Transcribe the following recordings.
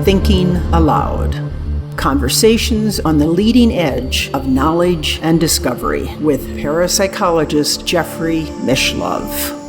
Thinking Aloud. Conversations on the leading edge of knowledge and discovery with parapsychologist Jeffrey Mishlove.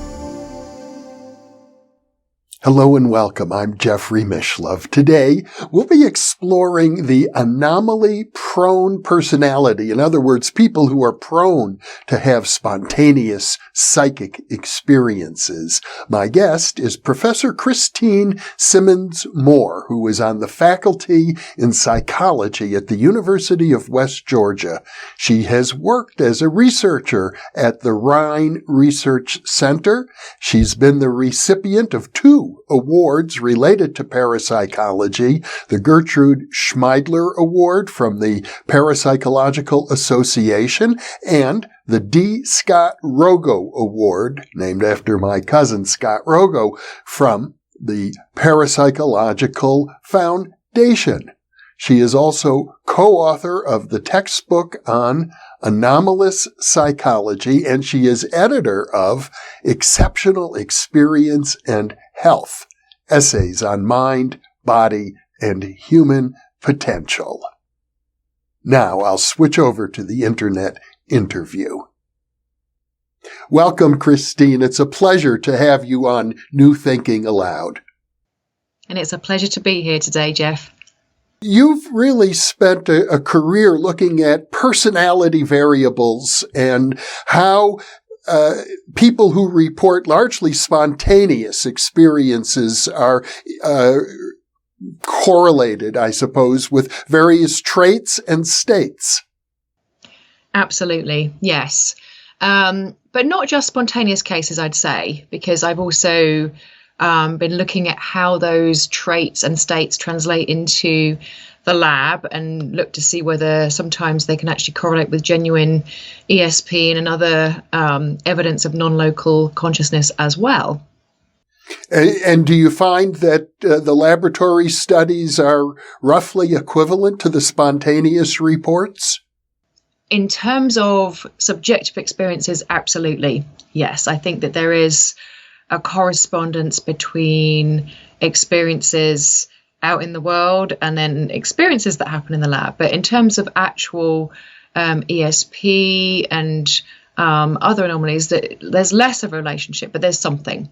Hello and welcome. I'm Jeffrey Mishlove. Today, we'll be exploring the anomaly-prone personality. In other words, people who are prone to have spontaneous psychic experiences. My guest is Professor Christine Simmonds-Moore, who is on the faculty in psychology at the University of West Georgia. She has worked as a researcher at the Rhine Research Center. She's been the recipient of 2 awards related to parapsychology, the Gertrude Schmeidler Award from the Parapsychological Association and the D. Scott Rogo Award, named after my cousin Scott Rogo, from the Parapsychological Foundation. She is also co-author of the textbook on Anomalistic Psychology, and she is editor of Exceptional Experience and Health, Essays on Mind, Body, and Human Potential. Now I'll switch over to the internet interview. Welcome, Christine. It's a pleasure to have you on New Thinking Aloud. And it's a pleasure to be here today, Jeff. You've really spent a career looking at personality variables and how people who report largely spontaneous experiences are correlated, I suppose, with various traits and states. Absolutely, yes. But not just spontaneous cases, I'd say, because I've also been looking at how those traits and states translate into the lab and look to see whether sometimes they can actually correlate with genuine ESP and other evidence of non-local consciousness as well. And do you find that the laboratory studies are roughly equivalent to the spontaneous reports? In terms of subjective experiences, absolutely. Yes, I think that there is a correspondence between experiences out in the world and then experiences that happen in the lab. But in terms of actual ESP and other anomalies, there's less of a relationship, but there's something.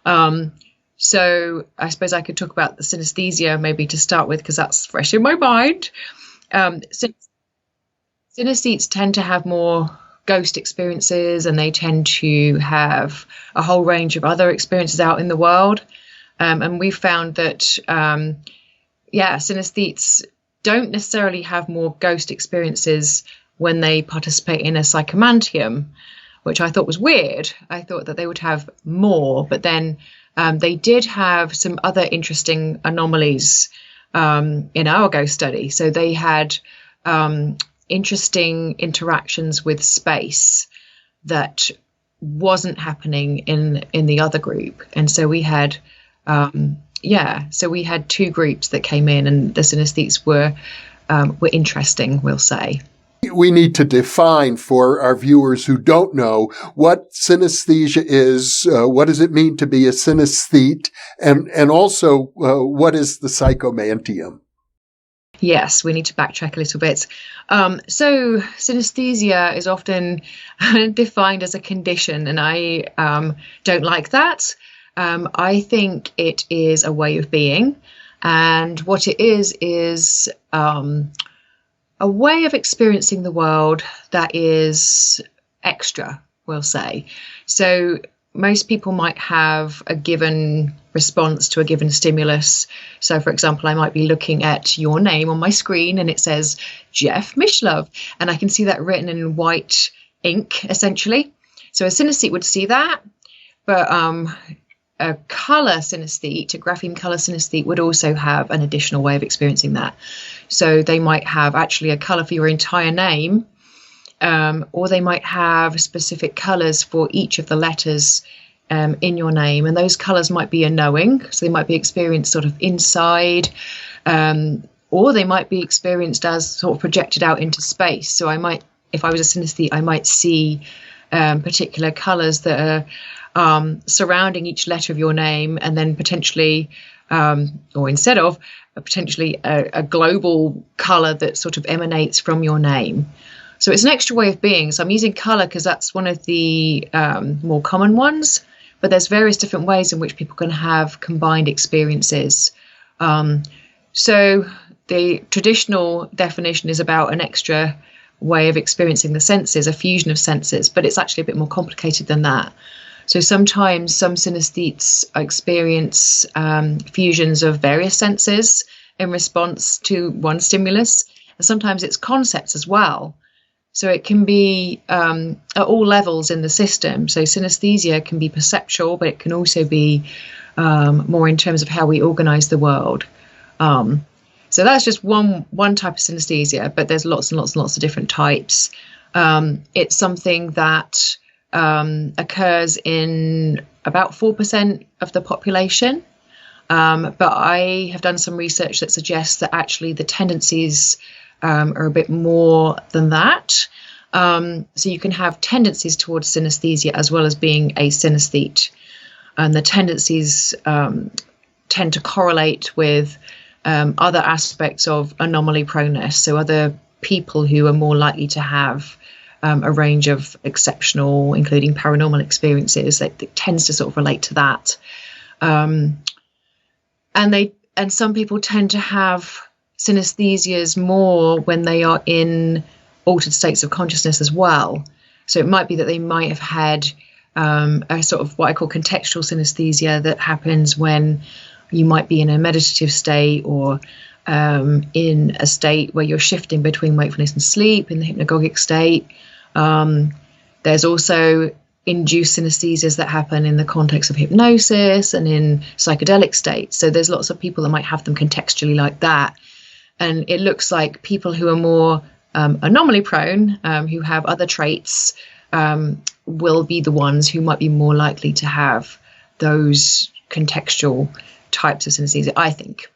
So I suppose I could talk about the synesthesia maybe to start with, because that's fresh in my mind. Synesthetes tend to have more ghost experiences, and they tend to have a whole range of other experiences out in the world. And we found that, synesthetes don't necessarily have more ghost experiences when they participate in a Psychomantium, which I thought was weird. I thought that they would have more, but then they did have some other interesting anomalies in our ghost study. So they had interesting interactions with space that wasn't happening in the other group. And so we had we had 2 groups that came in, and the synesthetes were interesting, we'll say. We need to define for our viewers who don't know what synesthesia is, what does it mean to be a synesthete, and also what is the Psychomantium? Yes, we need to backtrack a little bit. So synesthesia is often defined as a condition, and I don't like that. I think it is a way of being, and what it is a way of experiencing the world that is extra, we'll say. So most people might have a given response to a given stimulus. So, for example, I might be looking at your name on my screen and it says Jeff Mishlove, and I can see that written in white ink, essentially. So a synesthete would see that, but a color synesthete, a grapheme color synesthete, would also have an additional way of experiencing that. So they might have actually a color for your entire name, or they might have specific colors for each of the letters in your name, and those colors might be a knowing, so they might be experienced sort of inside, or they might be experienced as sort of projected out into space. So I might, if I was a synesthete, I might see particular colors that are surrounding each letter of your name, and then potentially or instead of potentially a global color that sort of emanates from your name. So it's an extra way of being. So I'm using color because that's one of the more common ones, but there's various different ways in which people can have combined experiences. So the traditional definition is about an extra way of experiencing the senses, a fusion of senses, but it's actually a bit more complicated than that. So sometimes some synesthetes experience fusions of various senses in response to one stimulus, and sometimes it's concepts as well. So it can be at all levels in the system. So synesthesia can be perceptual, but it can also be more in terms of how we organize the world. So that's just one type of synesthesia, but there's lots and lots and lots of different types. It's something that occurs in about 4% of the population. But I have done some research that suggests that actually the tendencies are a bit more than that. So you can have tendencies towards synesthesia as well as being a synesthete. And the tendencies tend to correlate with other aspects of anomaly proneness. So other people who are more likely to have a range of exceptional, including paranormal experiences, that tends to sort of relate to that. And some people tend to have synesthesias more when they are in altered states of consciousness as well. So it might be that they might have had a sort of what I call contextual synesthesia that happens when you might be in a meditative state or in a state where you're shifting between wakefulness and sleep in the hypnagogic state. There's also induced synesthesias that happen in the context of hypnosis and in psychedelic states. So there's lots of people that might have them contextually like that. And it looks like people who are more anomaly prone, who have other traits, will be the ones who might be more likely to have those contextual types of synesthesia, I think.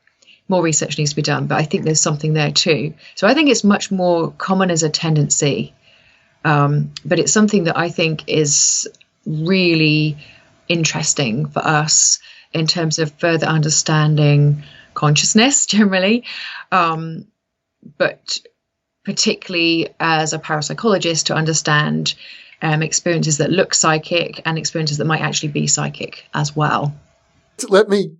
More research needs to be done, but I think there's something there too. So I think it's much more common as a tendency, but it's something that I think is really interesting for us in terms of further understanding consciousness generally, but particularly as a parapsychologist to understand experiences that look psychic and experiences that might actually be psychic as well. Let me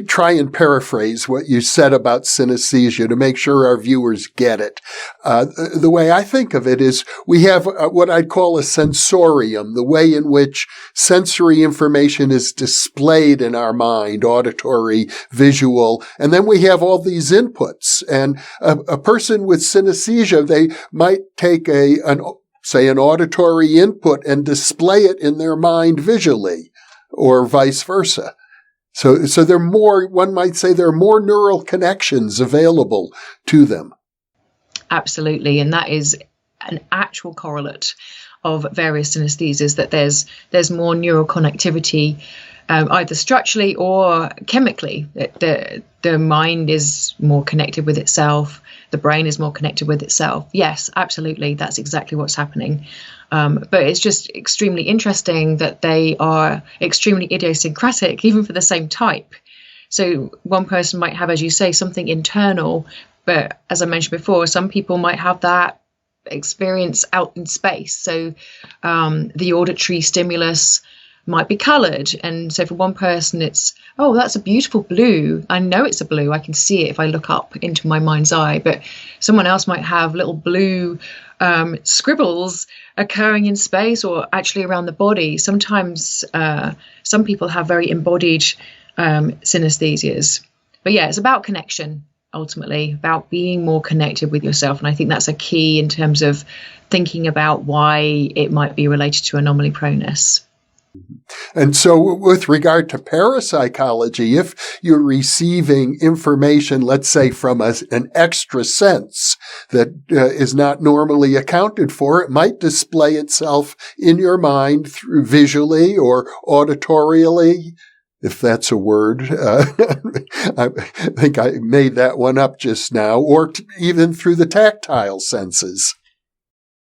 try and paraphrase what you said about synesthesia to make sure our viewers get it. The way I think of it is we have what I'd call a sensorium, the way in which sensory information is displayed in our mind, auditory, visual, and then we have all these inputs. And a person with synesthesia, they might take an auditory input and display it in their mind visually, or vice versa. So there are more, one might say there are more neural connections available to them. Absolutely. And that is an actual correlate of various synesthesias, that there's more neural connectivity, either structurally or chemically. The mind is more connected with itself. The brain is more connected with itself. Yes, absolutely. That's exactly what's happening. But it's just extremely interesting that they are extremely idiosyncratic, even for the same type. So one person might have, as you say, something internal, but as I mentioned before, some people might have that experience out in space. So the auditory stimulus might be colored. And so for one person, it's, oh, that's a beautiful blue. I know it's a blue. I can see it if I look up into my mind's eye. But someone else might have little blue scribbles occurring in space or actually around the body. Sometimes some people have very embodied synesthesias. But yeah, it's about connection, ultimately, about being more connected with yourself. And I think that's a key in terms of thinking about why it might be related to anomaly proneness. And so with regard to parapsychology, if you're receiving information, let's say from an extra sense that is not normally accounted for, it might display itself in your mind through visually or auditorially, if that's a word. I think I made that one up just now, or even through the tactile senses.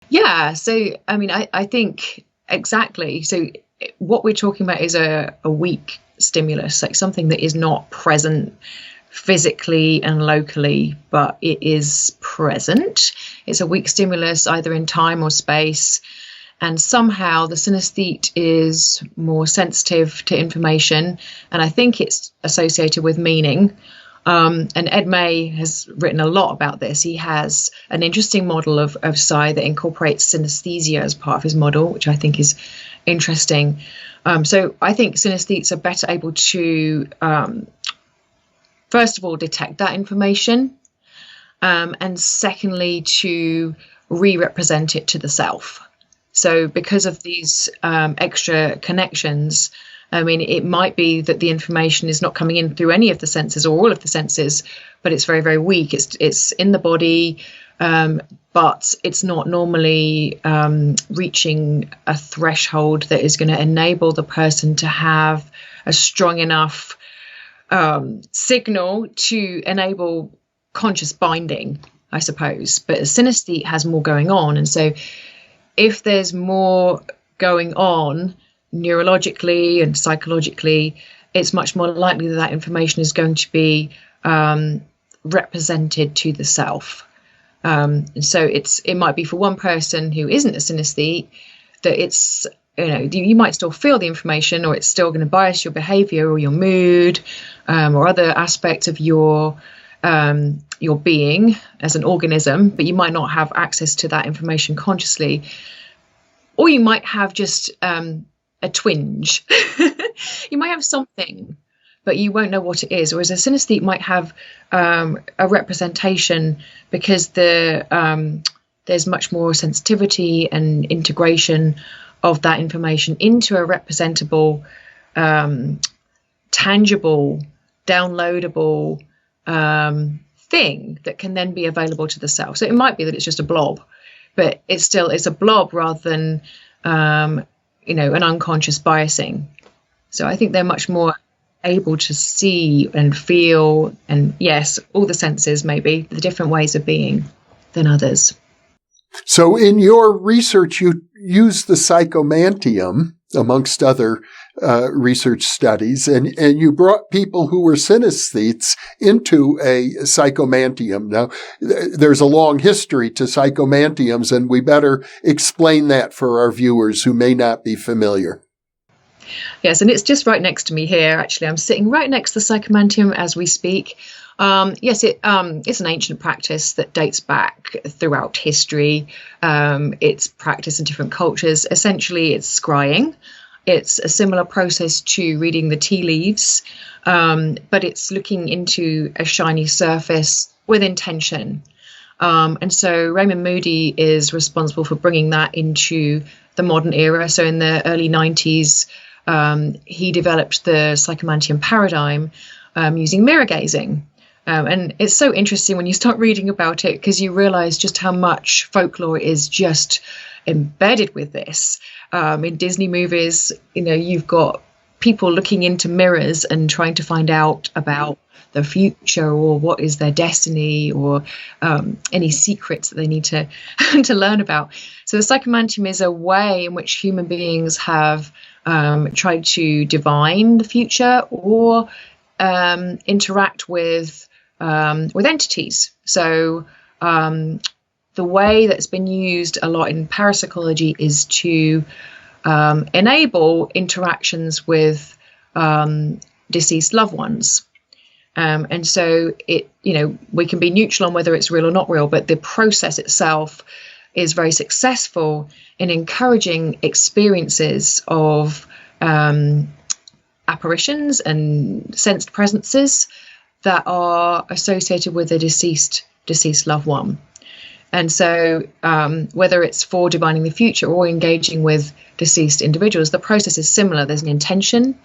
Yeah. So, I mean, I think exactly. So what we're talking about is a weak stimulus, like something that is not present physically and locally, but it is present. It's a weak stimulus either in time or space, and somehow the synesthete is more sensitive to information, and I think it's associated with meaning. And Ed May has written a lot about this. He has an interesting model of psi that incorporates synesthesia as part of his model, which I think is interesting. So I think synesthetes are better able to, first of all, detect that information, and secondly, to re-represent it to the self. So because of these extra connections, I mean, it might be that the information is not coming in through any of the senses or all of the senses, but it's very, very weak. It's in the body, but it's not normally reaching a threshold that is going to enable the person to have a strong enough signal to enable conscious binding, I suppose. But a synesthete has more going on. And so if there's more going on neurologically and psychologically, it's much more likely that that information is going to be represented to the self. And so it might be for one person who isn't a synesthete that it's, you might still feel the information, or it's still going to bias your behavior or your mood, or other aspects of your being as an organism, but you might not have access to that information consciously. Or you might have just a twinge. You might have something, but you won't know what it is. Whereas a synesthete might have a representation, because there's much more sensitivity and integration of that information into a representable, tangible, downloadable thing that can then be available to the self. So it might be that it's just a blob, but it's a blob rather than an unconscious biasing. So I think they're much more able to see and feel, and yes, all the senses, maybe the different ways of being than others. So in your research, you use the Psychomantium, amongst other research studies, and you brought people who were synesthetes into a Psychomantium. Now, there's a long history to Psychomantiums, and we better explain that for our viewers who may not be familiar. Yes, and it's just right next to me here, actually. I'm sitting right next to the Psychomantium as we speak. Yes, it's an ancient practice that dates back throughout history. It's practiced in different cultures. Essentially, it's scrying. It's a similar process to reading the tea leaves, but it's looking into a shiny surface with intention. And so Raymond Moody is responsible for bringing that into the modern era. So in the early 90s, he developed the Psychomantium paradigm using mirror gazing. And it's so interesting when you start reading about it, because you realize just how much folklore is just embedded with this. In Disney movies, you've got people looking into mirrors and trying to find out about the future, or what is their destiny, or any secrets that they need to to learn about. So the Psychomantium is a way in which human beings have tried to divine the future, or interact with entities. So the way that's been used a lot in parapsychology is to enable interactions with deceased loved ones. And so we can be neutral on whether it's real or not real, but the process itself is very successful in encouraging experiences of apparitions and sensed presences that are associated with a deceased loved one. And so whether it's for divining the future or engaging with deceased individuals, the process is similar. There's an intention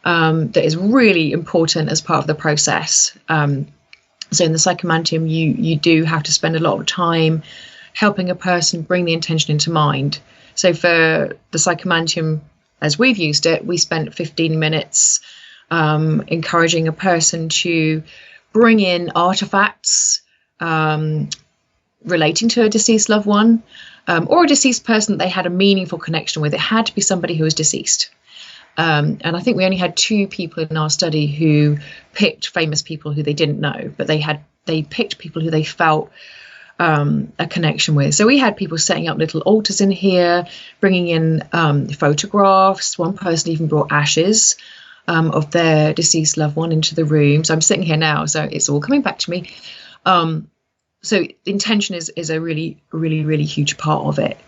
that is really important as part of the process. So in the Psychomantium, you do have to spend a lot of time helping a person bring the intention into mind. So for the Psychomantium, as we've used it, we spent 15 minutes encouraging a person to bring in artifacts relating to a deceased loved one, or a deceased person that they had a meaningful connection with. It had to be somebody who was deceased. And I think we only had 2 people in our study who picked famous people who they didn't know, but they picked people who they felt a connection with. So we had people setting up little altars in here, bringing in photographs. One person even brought ashes of their deceased loved one into the room. So I'm sitting here now, so it's all coming back to me. So intention is a really, really, really huge part of it.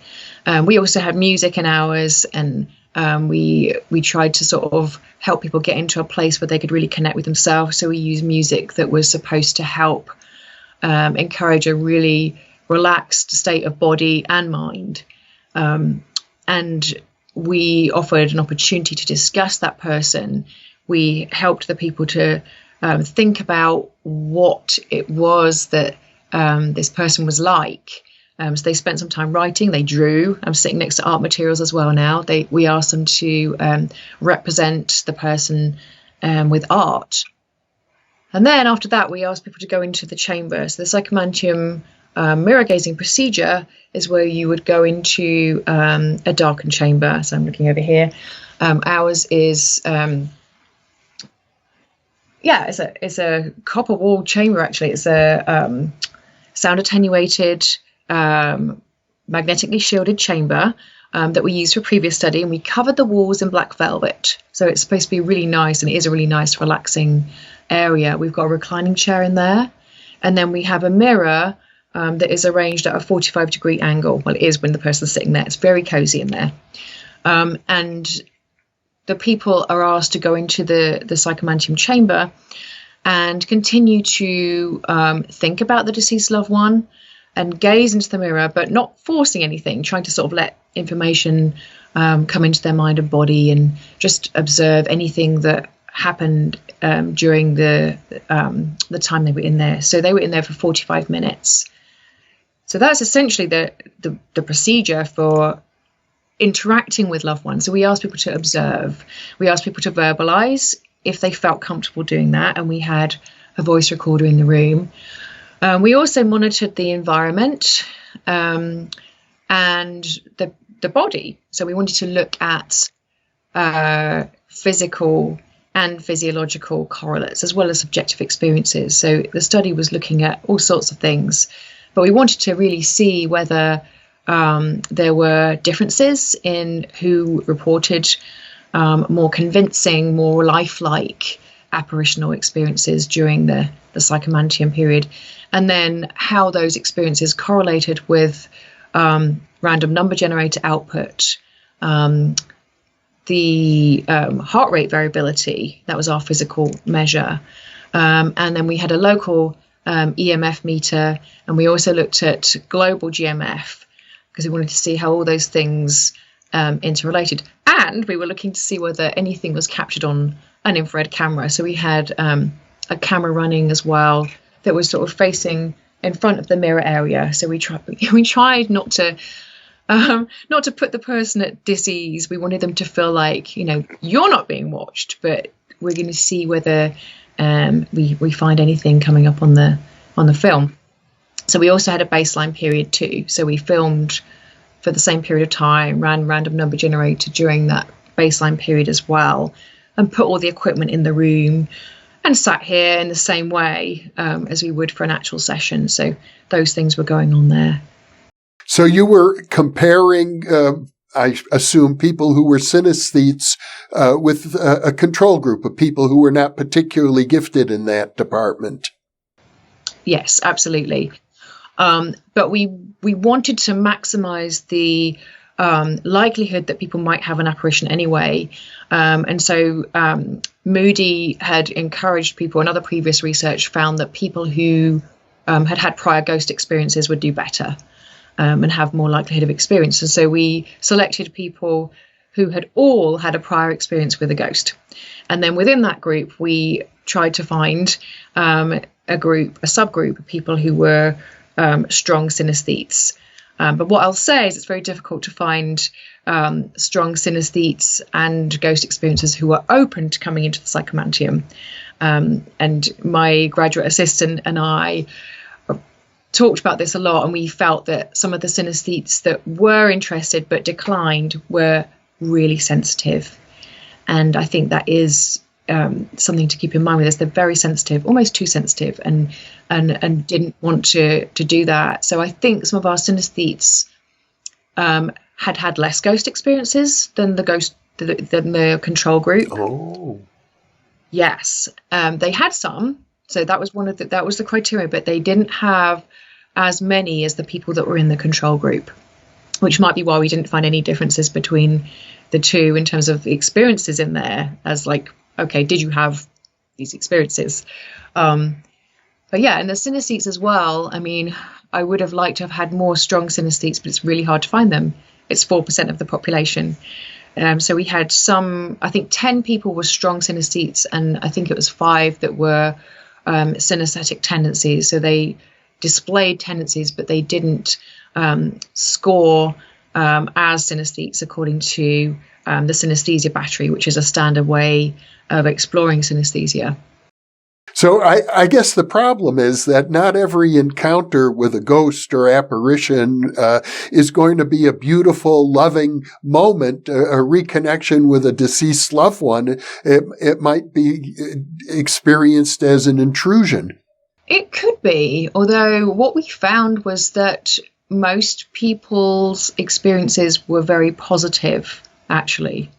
We also had music in ours, and we tried to sort of help people get into a place where they could really connect with themselves. So we used music that was supposed to help encourage a really relaxed state of body and mind. And we offered an opportunity to discuss that person. We helped the people to think about what it was that this person was like. So they spent some time writing, they drew. I'm sitting next to art materials as well now. We asked them to represent the person with art. And then after that, we asked people to go into the chamber. So the Psychomantium mirror gazing procedure is where you would go into a darkened chamber. So I'm looking over here. Ours is, it's a copper walled chamber, actually. It's a sound attenuated, magnetically shielded chamber that we used for a previous study, and we covered the walls in black velvet. So it's supposed to be really nice, and it is a really nice, relaxing area. We've got a reclining chair in there, and then we have a mirror that is arranged at a 45-degree angle. Well, it is when the person's sitting there. It's very cozy in there. And the people are asked to go into the Psychomantium chamber and continue to think about the deceased loved one and gaze into the mirror, but not forcing anything, trying to sort of let information come into their mind and body, and just observe anything that happened during the time they were in there. So they were in there for 45 minutes. So that's essentially the procedure for interacting with loved ones. So we asked people to observe. We asked people to verbalize if they felt comfortable doing that, and we had a voice recorder in the room. We also monitored the environment and the body. So we wanted to look at physical and physiological correlates, as well as subjective experiences. So the study was looking at all sorts of things, but we wanted to really see whether there were differences in who reported more convincing, more lifelike apparitional experiences during the Psychomantium period, and then how those experiences correlated with random number generator output, the heart rate variability. That was our physical measure. And then we had a local EMF meter, and we also looked at global GMF, because we wanted to see how all those things interrelated. And we were looking to see whether anything was captured on an infrared camera. So we had a camera running as well that was sort of facing in front of the mirror area. So we tried not to put the person at dis-ease. We wanted them to feel like, you're not being watched, but we're going to see whether we find anything coming up on the film. So we also had a baseline period too. So we filmed for the same period of time, ran random number generator during that baseline period as well, and put all the equipment in the room and sat here in the same way as we would for an actual session. So those things were going on there. So you were comparing, I assume, people who were synesthetes with a control group of people who were not particularly gifted in that department. Yes, absolutely. But we wanted to maximize the likelihood that people might have an apparition anyway. And so Moody had encouraged people, and other previous research found that people who had prior ghost experiences would do better and have more likelihood of experience. And so we selected people who had all had a prior experience with a ghost. And then within that group, we tried to find a subgroup of people who were strong synesthetes. But what I'll say is it's very difficult to find strong synesthetes and ghost experiencers who are open to coming into the Psychomantium. And my graduate assistant and I talked about this a lot, and we felt that some of the synesthetes that were interested but declined were really sensitive. And I think that is something to keep in mind with us. They're very sensitive, almost too sensitive, and didn't want to do that. So I think some of our synesthetes had less ghost experiences than the control group. Oh, yes, they had some. So that was that was the criteria, but they didn't have as many as the people that were in the control group, which might be why we didn't find any differences between the two in terms of the experiences in there, as like, okay, did you have these experiences? But yeah, and the synesthetes as well. I mean, I would have liked to have had more strong synesthetes, but it's really hard to find them. It's 4% of the population. So we had I think 10 people were strong synesthetes, and I think it was 5 that were synesthetic tendencies. So they displayed tendencies, but they didn't score as synesthetes according to the synesthesia battery, which is a standard way of exploring synesthesia. So I guess the problem is that not every encounter with a ghost or apparition is going to be a beautiful, loving moment, a reconnection with a deceased loved one. It might be experienced as an intrusion. It could be, although what we found was that most people's experiences were very positive, actually.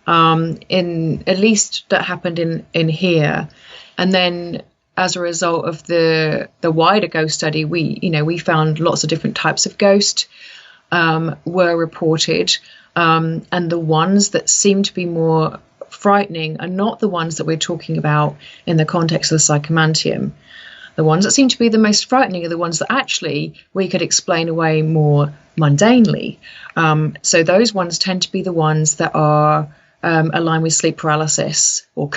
At least that happened in here. And then as a result of the wider ghost study, we found lots of different types of ghost were reported. And the ones that seem to be more frightening are not the ones that we're talking about in the context of the Psychomantium. The ones that seem to be the most frightening are the ones that actually we could explain away more mundanely. So those ones tend to be the ones that are aligned with sleep paralysis, or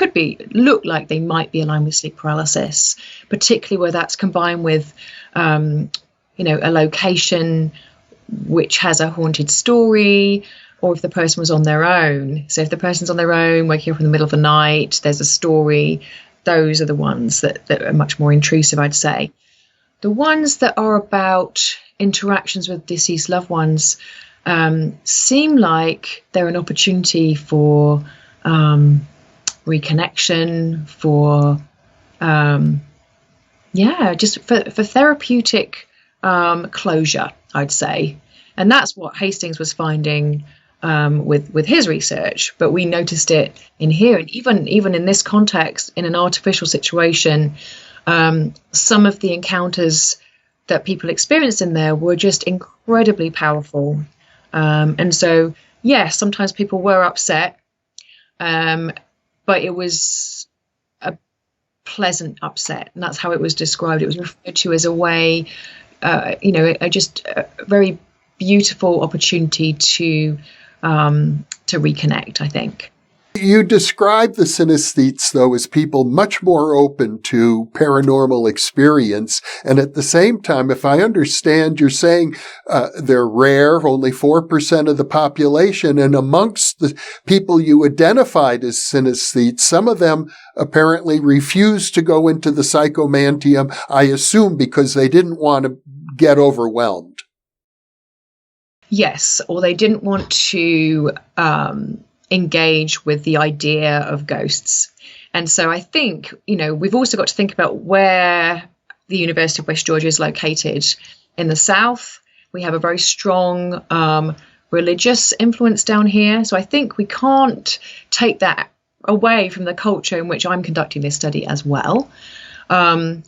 look like they might be aligned with sleep paralysis, particularly where that's combined with, a location which has a haunted story, or if the person was on their own. So if the person's on their own, waking up in the middle of the night, there's a story. Those are the ones that are much more intrusive, I'd say. The ones that are about interactions with deceased loved ones seem like they're an opportunity for reconnection, for just for therapeutic closure, I'd say. And that's what Hastings was finding with his research, but we noticed it in here, and even in this context, in an artificial situation, some of the encounters that people experienced in there were just incredibly powerful. And so, yes, sometimes people were upset, but it was a pleasant upset, and that's how it was described. It was referred to as a way, just a very beautiful opportunity to reconnect, I think. You describe the synesthetes, though, as people much more open to paranormal experience. And at the same time, if I understand, you're saying they're rare, only 4% of the population. And amongst the people you identified as synesthetes, some of them apparently refused to go into the Psychomantium, I assume because they didn't want to get overwhelmed. Yes, or they didn't want to engage with the idea of ghosts. And so I think, we've also got to think about where the University of West Georgia is located. In the south, we have a very strong religious influence down here. So I think we can't take that away from the culture in which I'm conducting this study as well. I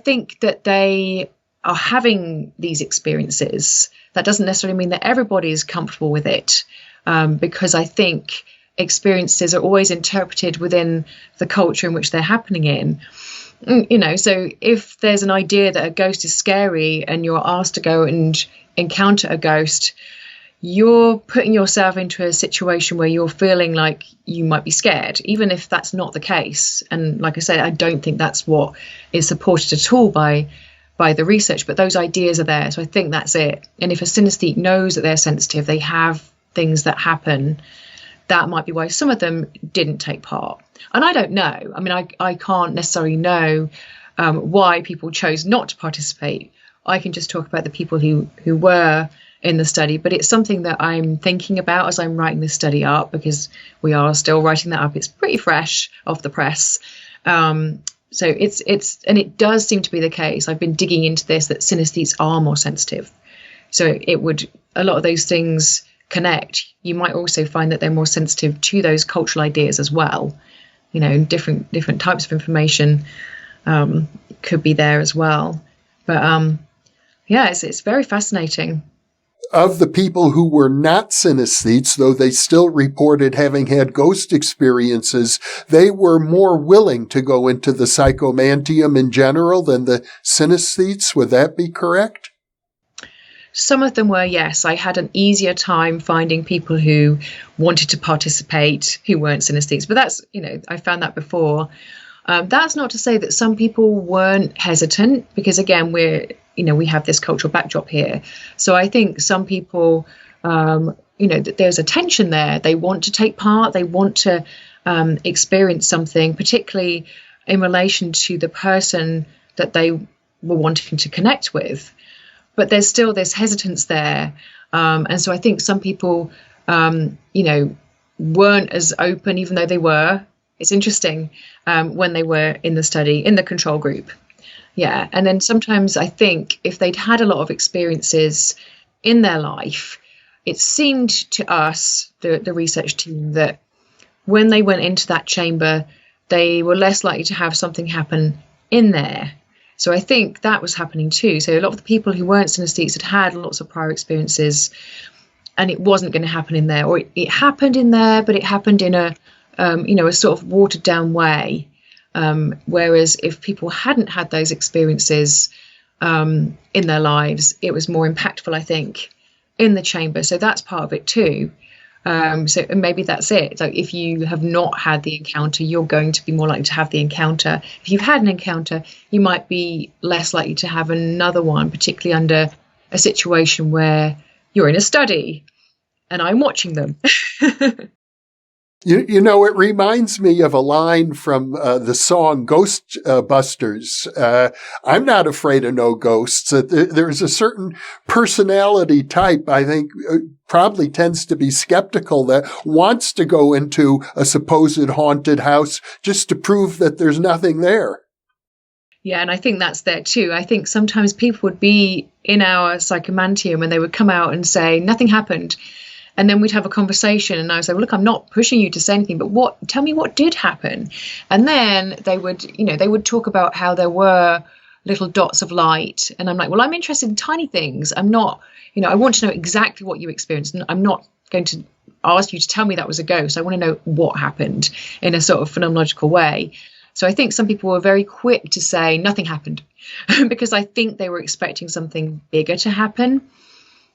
think that they are having these experiences. That doesn't necessarily mean that everybody is comfortable with it. Because I think experiences are always interpreted within the culture in which they're happening in. So if there's an idea that a ghost is scary and you're asked to go and encounter a ghost, you're putting yourself into a situation where you're feeling like you might be scared, even if that's not the case. And like I said, I don't think that's what is supported at all by the research, but those ideas are there. So I think that's it. And if a synesthete knows that they're sensitive, they have things that happen, that might be why some of them didn't take part. And I don't know. I mean, I can't necessarily know why people chose not to participate. I can just talk about the people who were in the study, but it's something that I'm thinking about as I'm writing this study up, because we are still writing that up. It's pretty fresh off the press. So and it does seem to be the case. I've been digging into this, that synesthetes are more sensitive. So a lot of those things connect. You might also find that they're more sensitive to those cultural ideas as well. Different types of information could be there as well. But it's very fascinating. Of the people who were not synesthetes, though they still reported having had ghost experiences, they were more willing to go into the Psychomantium in general than the synesthetes. Would that be correct? Some of them were, yes. I had an easier time finding people who wanted to participate who weren't synesthetes. But that's, I found that before. That's not to say that some people weren't hesitant, because again, we have this cultural backdrop here. So I think some people, there's a tension there. They want to take part. They want to experience something, particularly in relation to the person that they were wanting to connect with. But there's still this hesitance there. And so I think some people, weren't as open, even though they were. It's interesting when they were in the study, in the control group. Yeah. And then sometimes I think if they'd had a lot of experiences in their life, it seemed to us, the research team, that when they went into that chamber, they were less likely to have something happen in there. So I think that was happening too. So a lot of the people who weren't synesthetes had lots of prior experiences, and it wasn't going to happen in there, or it happened in there, but it happened in a sort of watered down way. Whereas if people hadn't had those experiences in their lives, it was more impactful, I think, in the chamber. So that's part of it too. So maybe that's it. So if you have not had the encounter, you're going to be more likely to have the encounter. If you've had an encounter, you might be less likely to have another one, particularly under a situation where you're in a study and I'm watching them. It reminds me of a line from the song Ghostbusters. I'm not afraid of no ghosts. There's a certain personality type, I think, probably tends to be skeptical, that wants to go into a supposed haunted house just to prove that there's nothing there. Yeah, and I think that's there too. I think sometimes people would be in our Psychomantium and they would come out and say, nothing happened. And then we'd have a conversation and I would say, well, look, I'm not pushing you to say anything, but tell me what did happen. And then they would talk about how there were little dots of light. And I'm like, well, I'm interested in tiny things. I'm not, I want to know exactly what you experienced. And I'm not going to ask you to tell me that was a ghost. I want to know what happened in a sort of phenomenological way. So I think some people were very quick to say nothing happened because I think they were expecting something bigger to happen.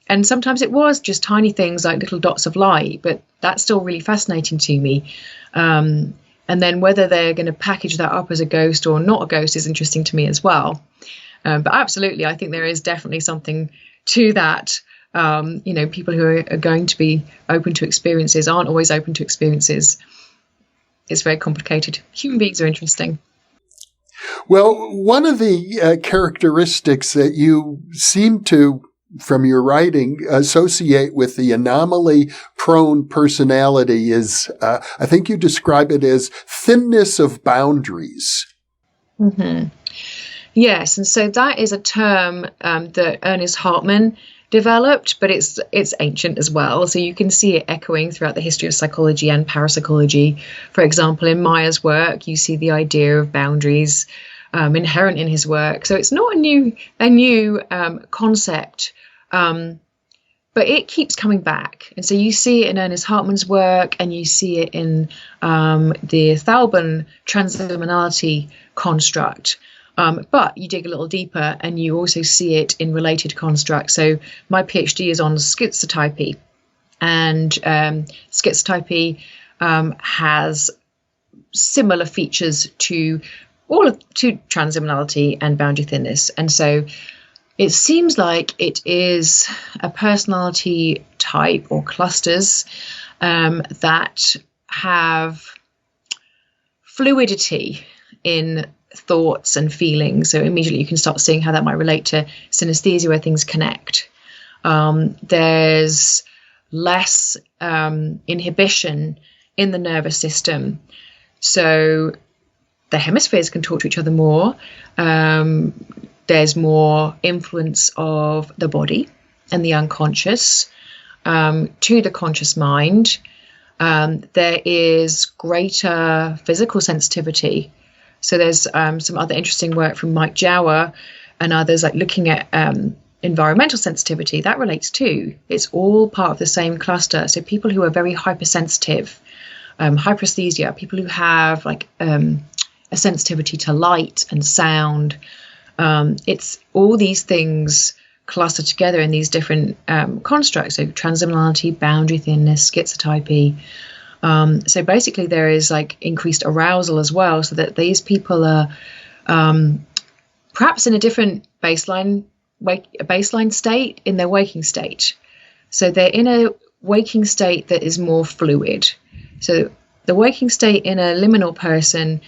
And sometimes it was just tiny things like little dots of light, but that's still really fascinating to me. And then whether they're going to package that up as a ghost or not a ghost is interesting to me as well. But absolutely, I think there is definitely something to that. People who are going to be open to experiences aren't always open to experiences. It's very complicated. Human beings are interesting. Well, one of the characteristics that you seem to, from your writing, associate with the anomaly-prone personality is, I think you describe it as thinness of boundaries. Mm-hmm. Yes, and so that is a term that Ernest Hartman developed, but it's ancient as well. So you can see it echoing throughout the history of psychology and parapsychology. For example, in Mayer's work, you see the idea of boundaries inherent in his work. So it's not a new concept, but it keeps coming back. And so you see it in Ernest Hartman's work, and you see it in the Thalben transliminality construct. But you dig a little deeper and you also see it in related constructs. So my PhD is on schizotypy, and schizotypy has similar features to transliminality and boundary thinness. And so it seems like it is a personality type or clusters that have fluidity in thoughts and feelings. So immediately you can start seeing how that might relate to synesthesia, where things connect. There's less inhibition in the nervous system. So the hemispheres can talk to each other more. There's more influence of the body and the unconscious to the conscious mind. There is greater physical sensitivity. So there's some other interesting work from Mike Jower and others, like looking at environmental sensitivity. That relates too. It's all part of the same cluster. So people who are very hypersensitive, hyperesthesia, people who have like a sensitivity to light and sound. It's all these things clustered together in these different constructs. So transliminality, boundary thinness, schizotypy. So basically there is like increased arousal as well, so that these people are perhaps in a different baseline state in their waking state. So they're in a waking state that is more fluid. So the waking state in a liminal person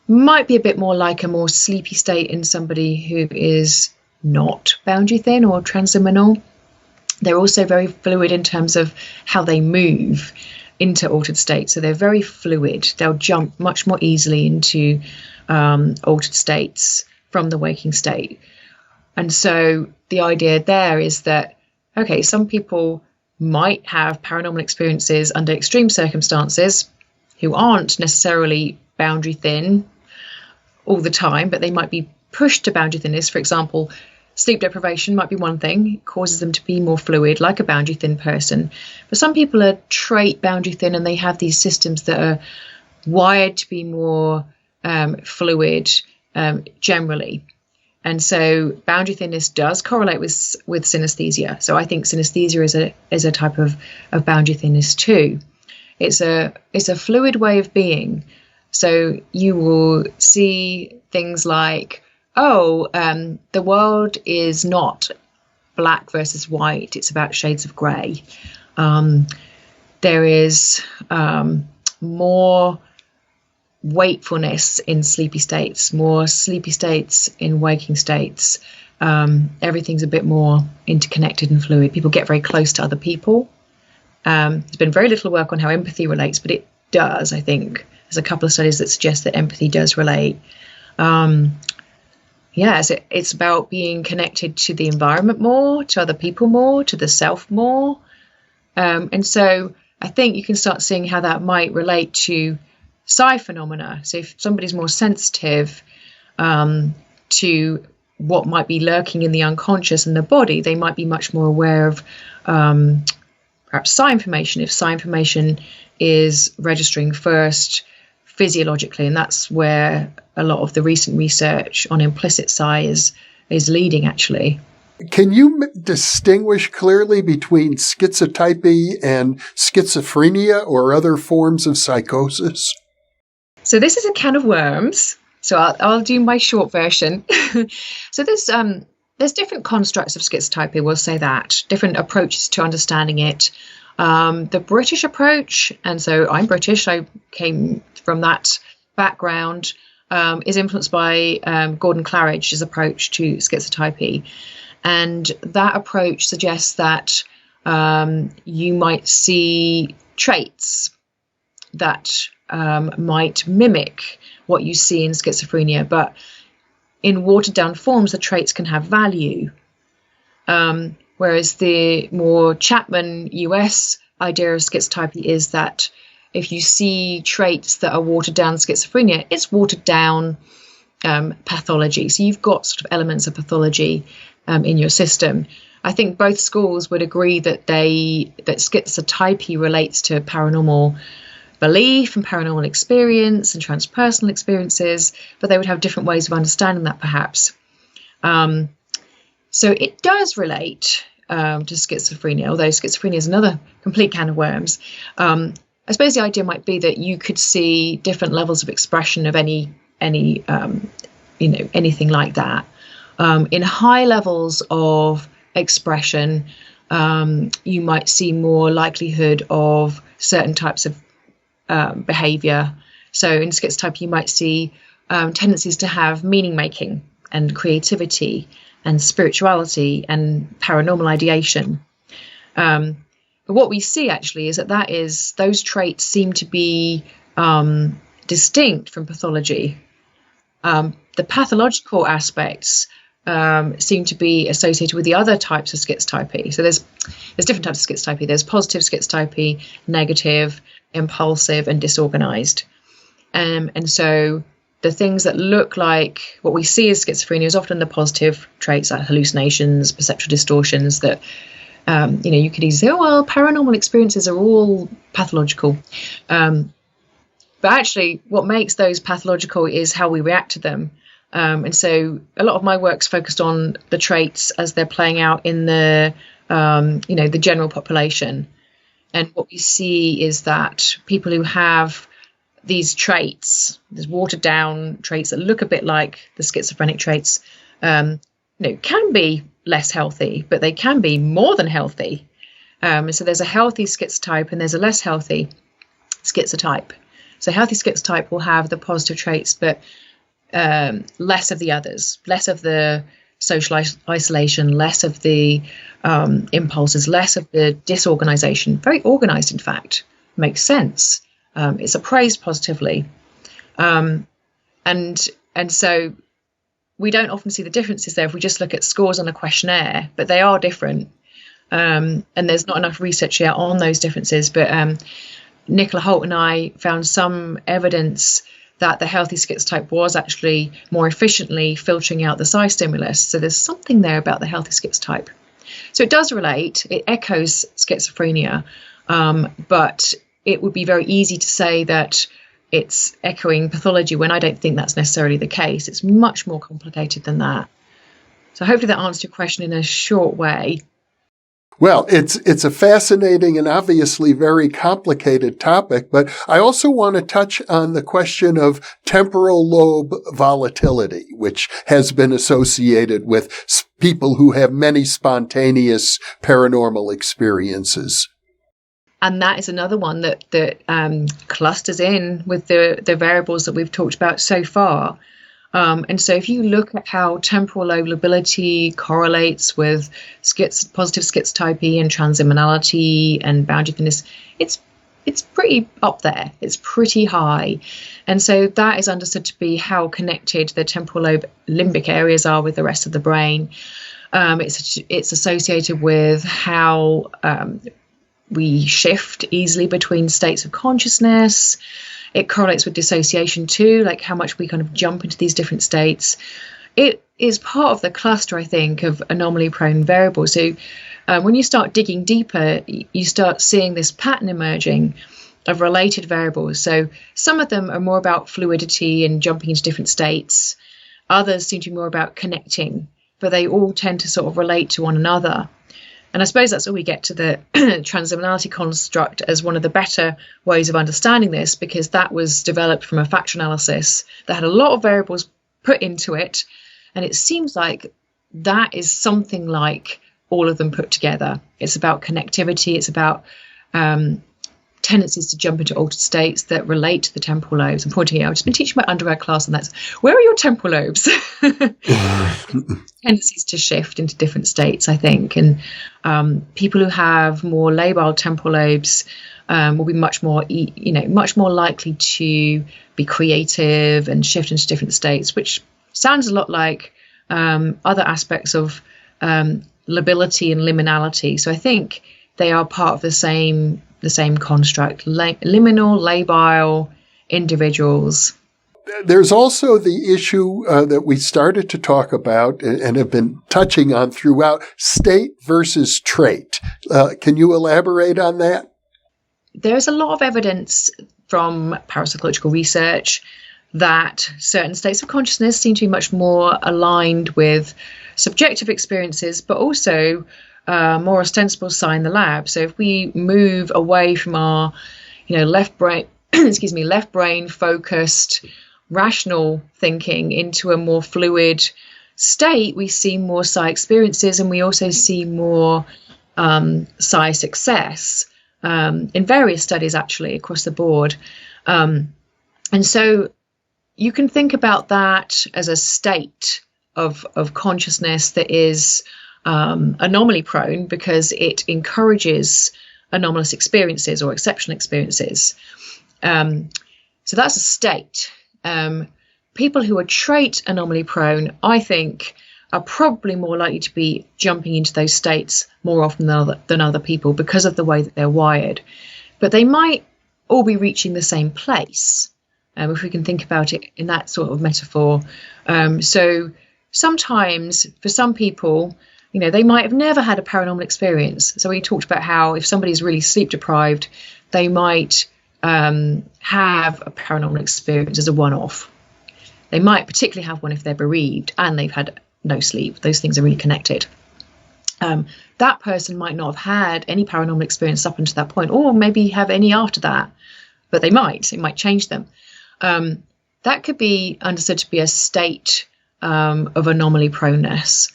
might be a bit more like a more sleepy state in somebody who is not boundary thin or transliminal. They're also very fluid in terms of how they move into altered states. So they're very fluid. They'll jump much more easily into altered states from the waking state. And so the idea there is that, okay, some people might have paranormal experiences under extreme circumstances who aren't necessarily boundary thin all the time, but they might be pushed to boundary thinness. For example, sleep deprivation might be one thing. It causes them to be more fluid, like a boundary thin person. But some people are trait boundary thin, and they have these systems that are wired to be more fluid generally. And so boundary thinness does correlate with synesthesia. So I think synesthesia is a type of boundary thinness too. It's a fluid way of being. So you will see things like, the world is not black versus white. It's about shades of grey. There is more wakefulness in sleepy states, more sleepy states in waking states. Everything's a bit more interconnected and fluid. People get very close to other people. There's been very little work on how empathy relates, but it does, I think. There's a couple of studies that suggest that empathy does relate. So it's about being connected to the environment more, to other people more, to the self more. And so I think you can start seeing how that might relate to psi phenomena. So if somebody's more sensitive to what might be lurking in the unconscious and the body, they might be much more aware of perhaps psi information, if psi information is registering first physiologically. And that's where a lot of the recent research on implicit psi is leading, actually. Can you distinguish clearly between schizotypy and schizophrenia or other forms of psychosis? So this is a can of worms. So I'll do my short version. So there's different constructs of schizotypy, we'll say that, different approaches to understanding it. The British approach, and so I'm British, I came from that background, is influenced by Gordon Claridge's approach to schizotypy. And that approach suggests that you might see traits that might mimic what you see in schizophrenia, but in watered down forms, the traits can have value. Whereas the more Chapman US idea of schizotypy is that if you see traits that are watered down schizophrenia, it's watered down pathology. So you've got sort of elements of pathology in your system. I think both schools would agree that schizotypy relates to paranormal belief and paranormal experience and transpersonal experiences, but they would have different ways of understanding that, perhaps. So it does relate to schizophrenia, although schizophrenia is another complete can of worms. I suppose the idea might be that you could see different levels of expression of anything like that. In high levels of expression, you might see more likelihood of certain types of behavior. So in schizotypy, you might see tendencies to have meaning making and creativity and spirituality and paranormal ideation. But what we see actually is that those traits seem to be distinct from pathology. The pathological aspects seem to be associated with the other types of schizotypy. So there's different types of schizotypy. There's positive schizotypy, negative, impulsive, and disorganized. And so the things that look like what we see as schizophrenia is often the positive traits, like hallucinations, perceptual distortions that, you could easily say, oh, well, paranormal experiences are all pathological. But actually, what makes those pathological is how we react to them. And so a lot of my work's focused on the traits as they're playing out in the general population. And what we see is that people who have these traits, these watered down traits that look a bit like the schizophrenic traits, can be less healthy, but they can be more than healthy. So there's a healthy schizotype and there's a less healthy schizotype. So healthy schizotype will have the positive traits, but less of the others, less of the social isolation, less of the impulses, less of the disorganization. Very organized, in fact, makes sense. It's appraised positively. And so we don't often see the differences there if we just look at scores on a questionnaire, but they are different. And there's not enough research yet on those differences. But Nicola Holt and I found some evidence that the healthy schizotype was actually more efficiently filtering out the psi stimulus. So there's something there about the healthy schizotype. So it does relate, it echoes schizophrenia, but it would be very easy to say that it's echoing pathology when I don't think that's necessarily the case. It's much more complicated than that. So hopefully that answers your question in a short way. Well, it's a fascinating and obviously very complicated topic, but I also want to touch on the question of temporal lobe volatility, which has been associated with people who have many spontaneous paranormal experiences. And that is another one that clusters in with the variables that we've talked about so far. And so if you look at how temporal lobe lability correlates with positive schizotypy and transliminality and boundary thinness, it's pretty up there. It's pretty high. And so that is understood to be how connected the temporal lobe limbic areas are with the rest of the brain. It's associated with how we shift easily between states of consciousness. It correlates with dissociation too, like how much we kind of jump into these different states. It is part of the cluster, I think, of anomaly-prone variables. So when you start digging deeper, you start seeing this pattern emerging of related variables. So some of them are more about fluidity and jumping into different states. Others seem to be more about connecting, but they all tend to sort of relate to one another. And I suppose that's where we get to the transliminality construct as one of the better ways of understanding this, because that was developed from a factor analysis that had a lot of variables put into it. And it seems like that is something like all of them put together. It's about connectivity. It's about tendencies to jump into altered states that relate to the temporal lobes. I'm pointing out, I've just been teaching my undergrad class on that. Where are your temporal lobes? Tendencies to shift into different states, I think. And people who have more labile temporal lobes will be much more likely to be creative and shift into different states, which sounds a lot like other aspects of lability and liminality. So I think they are part of the same construct, liminal, labile individuals. There's also the issue that we started to talk about and have been touching on throughout, state versus trait. Can you elaborate on that? There's a lot of evidence from parapsychological research that certain states of consciousness seem to be much more aligned with subjective experiences, but also more ostensible psi in the lab. So if we move away from our, left brain focused rational thinking into a more fluid state, we see more psi experiences, and we also see more psi success in various studies actually across the board. And so you can think about that as a state of consciousness that is anomaly prone because it encourages anomalous experiences or exceptional experiences. So that's a state. People who are trait anomaly prone, I think, are probably more likely to be jumping into those states more often than other people because of the way that they're wired. But they might all be reaching the same place, if we can think about it in that sort of metaphor. So sometimes for some people, they might have never had a paranormal experience. So we talked about how if somebody's really sleep deprived, they might have a paranormal experience as a one-off. They might particularly have one if they're bereaved and they've had no sleep. Those things are really connected. That person might not have had any paranormal experience up until that point, or maybe have any after that, but it might change them. That could be understood to be a state of anomaly proneness.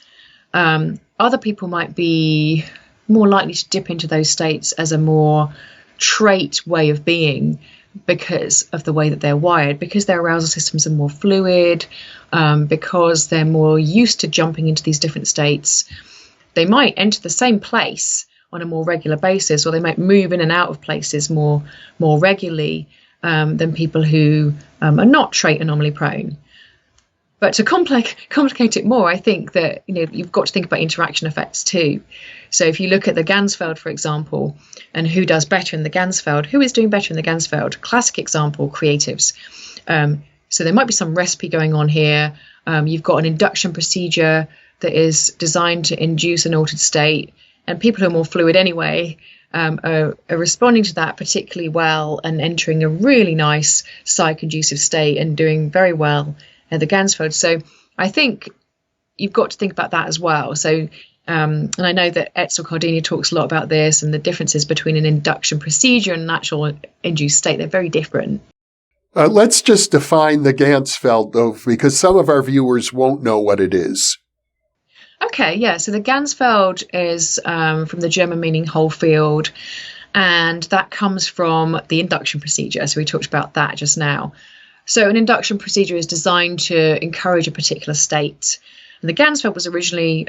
Other people might be more likely to dip into those states as a more trait way of being because of the way that they're wired, because their arousal systems are more fluid, because they're more used to jumping into these different states. They might enter the same place on a more regular basis, or they might move in and out of places more regularly than people who are not trait anomaly prone. But to complicate it more, I think that you've got to think about interaction effects too. So if you look at the Gansfeld, for example, and who does better in the Gansfeld, who is doing better in the Gansfeld? Classic example, creatives. So there might be some recipe going on here. You've got an induction procedure that is designed to induce an altered state, and people who are more fluid anyway are responding to that particularly well and entering a really nice psych-conducive state and doing very well at the Gansfeld. So I think you've got to think about that as well. So, and I know that Etzel Cardini talks a lot about this and the differences between an induction procedure and an actual induced state. They're very different. Let's just define the Gansfeld, though, because some of our viewers won't know what it is. Okay, yeah. So the Gansfeld is from the German meaning whole field, and that comes from the induction procedure. So we talked about that just now. So an induction procedure is designed to encourage a particular state. And the Gansfeld was originally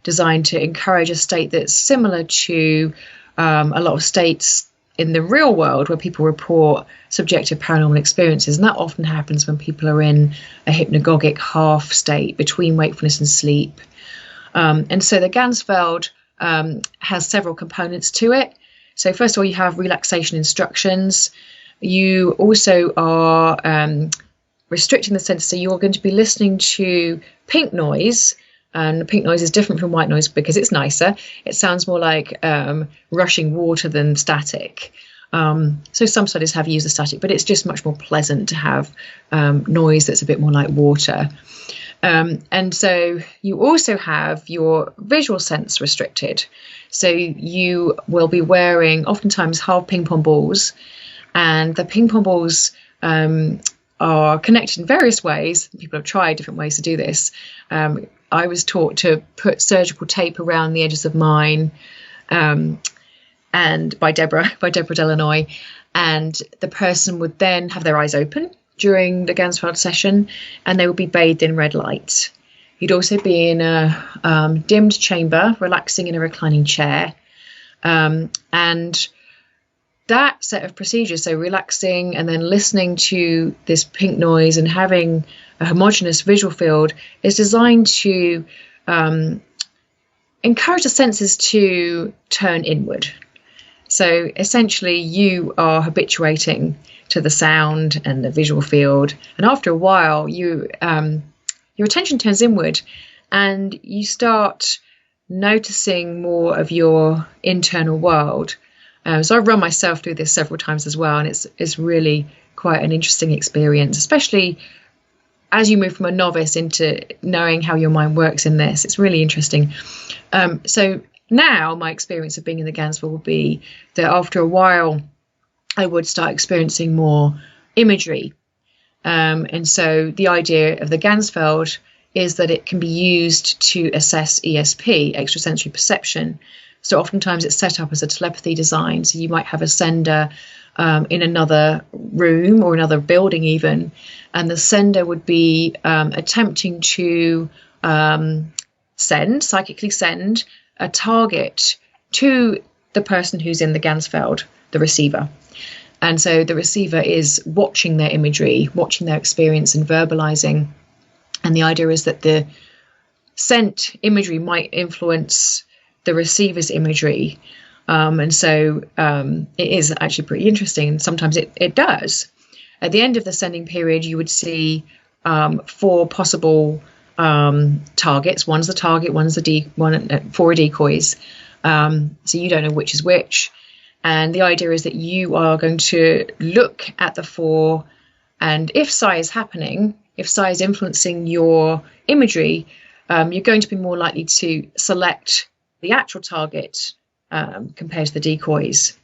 designed to encourage a state that's similar to a lot of states in the real world where people report subjective paranormal experiences. And that often happens when people are in a hypnagogic half state between wakefulness and sleep. And so the Gansfeld has several components to it. So first of all, you have relaxation instructions. You also are restricting the senses, so you're going to be listening to pink noise, and pink noise is different from white noise because it's nicer. It sounds more like rushing water than static. So some studies have used the static, but it's just much more pleasant to have noise that's a bit more like water. And so you also have your visual sense restricted. So you will be wearing oftentimes half ping pong balls, and the ping pong balls are connected in various ways. People have tried different ways to do this. I was taught to put surgical tape around the edges of mine, and by Deborah Delanoy, and the person would then have their eyes open during the Gansfeld session, and they would be bathed in red light. You'd also be in a dimmed chamber, relaxing in a reclining chair, and that set of procedures, so relaxing and then listening to this pink noise and having a homogeneous visual field, is designed to encourage the senses to turn inward. So essentially you are habituating to the sound and the visual field, and after a while your attention turns inward and you start noticing more of your internal world. So I've run myself through this several times as well, and it's really quite an interesting experience, especially as you move from a novice into knowing how your mind works in this. It's really interesting. So now my experience of being in the Gansfeld will be that after a while I would start experiencing more imagery. And so the idea of the Gansfeld is that it can be used to assess ESP, extrasensory perception. So oftentimes it's set up as a telepathy design. So you might have a sender in another room or another building even, and the sender would be attempting to psychically send a target to the person who's in the Gansfeld, the receiver. And so the receiver is watching their imagery, watching their experience and verbalizing. And the idea is that the sent imagery might influence the receiver's imagery. And so it is actually pretty interesting. And sometimes it does. At the end of the sending period, you would see 4 possible targets. One's the target, one's the 4 decoys. So you don't know which is which. And the idea is that you are going to look at the 4, and if psi is happening, if psi is influencing your imagery, you're going to be more likely to select the actual target compared to the decoys.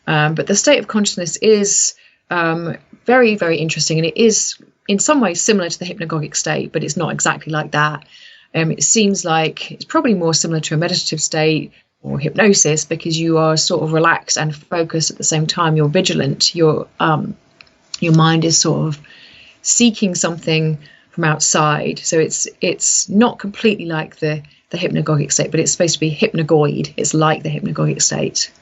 But the state of consciousness is very, very interesting, and it is in some ways similar to the hypnagogic state, but it's not exactly like that. It seems like it's probably more similar to a meditative state or hypnosis, because you are sort of relaxed and focused at the same time. You're vigilant. Your mind is sort of seeking something from outside. So it's not completely like the hypnagogic state, but it's supposed to be hypnagoid. It's like the hypnagogic state.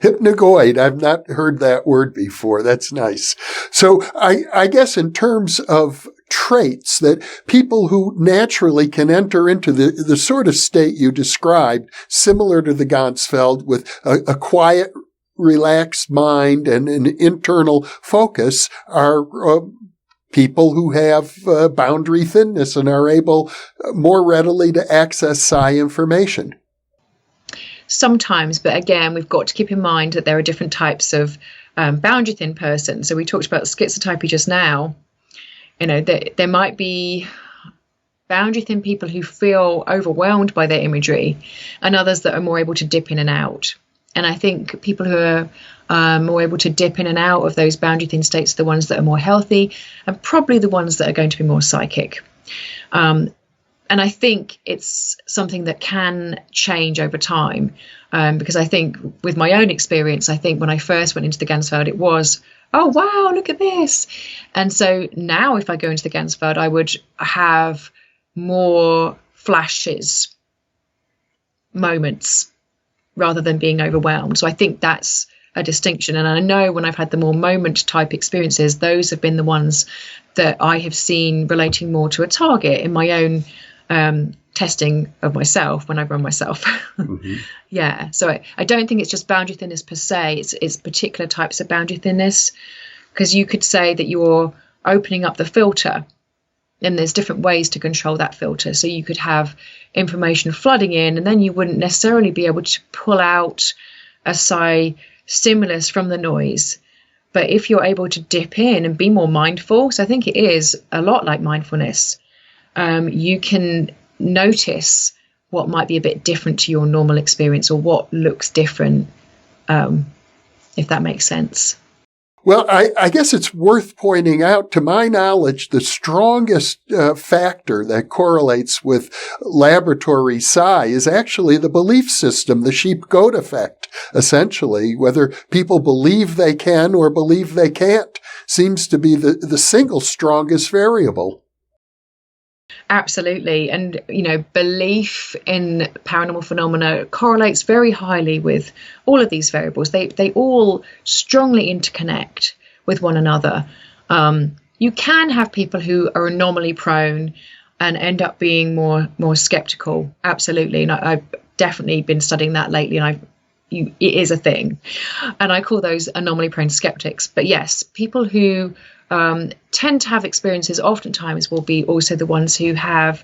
Hypnagoid. I've not heard that word before. That's nice. So I guess in terms of traits that people who naturally can enter into the sort of state you described, similar to the Gansfeld, with a quiet, relaxed mind and an internal focus, are people who have boundary thinness and are able more readily to access psi information. Sometimes, but again, we've got to keep in mind that there are different types of boundary thin persons. So we talked about schizotypy just now. You know, there might be boundary thin people who feel overwhelmed by their imagery, and others that are more able to dip in and out. And I think people who are more able to dip in and out of those boundary thin states are the ones that are more healthy, and probably the ones that are going to be more psychic. And I think it's something that can change over time, because I think with my own experience, I think when I first went into the Gansfeld, it was, oh, wow, look at this. And so now if I go into the Gansfeld, I would have more flashes, moments, rather than being overwhelmed. So I think that's a distinction. And I know when I've had the more moment type experiences, those have been the ones that I have seen relating more to a target in my own testing of myself when I run myself. Mm-hmm. Yeah. So I don't think it's just boundary thinness per se. It's particular types of boundary thinness, because you could say that you're opening up the filter, and there's different ways to control that filter. So you could have information flooding in, and then you wouldn't necessarily be able to pull out a psi stimulus from the noise. But if you're able to dip in and be more mindful, so I think it is a lot like mindfulness, you can notice what might be a bit different to your normal experience, or what looks different, if that makes sense. Well, I guess it's worth pointing out, to my knowledge, the strongest factor that correlates with laboratory psi is actually the belief system, the sheep-goat effect, essentially. Whether people believe they can or believe they can't seems to be the single strongest variable. Absolutely. And, you know, belief in paranormal phenomena correlates very highly with all of these variables. They all strongly interconnect with one another. You can have people who are anomaly prone and end up being more skeptical. Absolutely. And I've definitely been studying that lately, and it is a thing. And I call those anomaly prone skeptics. But yes, people who tend to have experiences oftentimes will be also the ones who have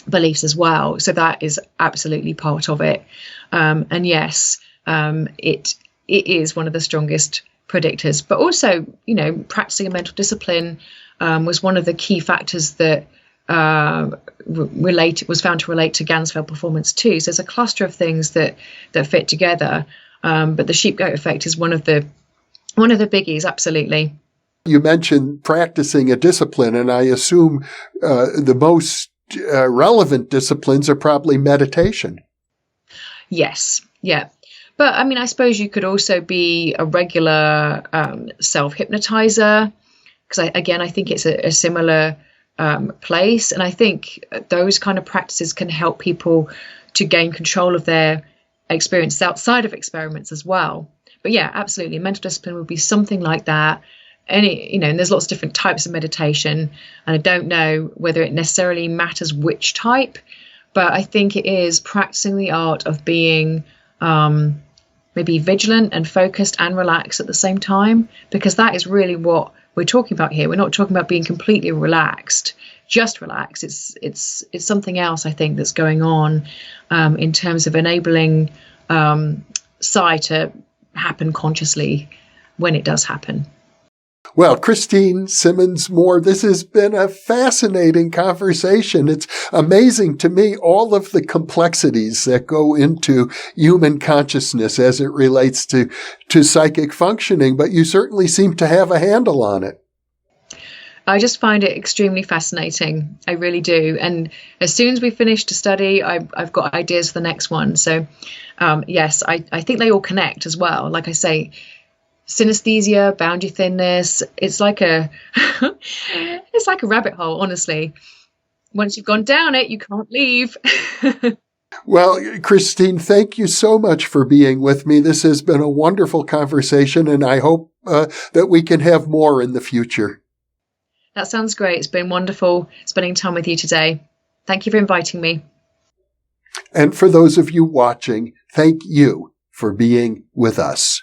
beliefs as well. So that is absolutely part of it. And yes, it is one of the strongest predictors. But also, you know, practicing a mental discipline was one of the key factors that was found to relate to Gansfeld performance too. So there's a cluster of things that fit together. But the sheep-goat effect is one of the biggies, absolutely. You mentioned practicing a discipline, and I assume the most relevant disciplines are probably meditation. Yes, yeah. But I mean, I suppose you could also be a regular self-hypnotizer, because I think it's a similar place. And I think those kind of practices can help people to gain control of their experiences outside of experiments as well. But yeah, absolutely. Mental discipline would be something like that. And there's lots of different types of meditation, and I don't know whether it necessarily matters which type, but I think it is practicing the art of being maybe vigilant and focused and relaxed at the same time, because that is really what we're talking about here. We're not talking about being completely relaxed, just relaxed. It's something else, I think, that's going on in terms of enabling psi to happen consciously when it does happen. Well, Christine Simmonds-Moore, this has been a fascinating conversation. It's amazing to me all of the complexities that go into human consciousness as it relates to psychic functioning, but you certainly seem to have a handle on it. I just find it extremely fascinating. I really do. And as soon as we finish the study, I've got ideas for the next one. So yes, I think they all connect as well. Like I say, synesthesia, boundary thinness, it's like a rabbit hole, honestly. Once you've gone down it, you can't leave. Well, Christine, thank you so much for being with me. This has been a wonderful conversation, and I hope that we can have more in the future. That sounds great. It's been wonderful spending time with you today. Thank you for inviting me. And for those of you watching, thank you for being with us.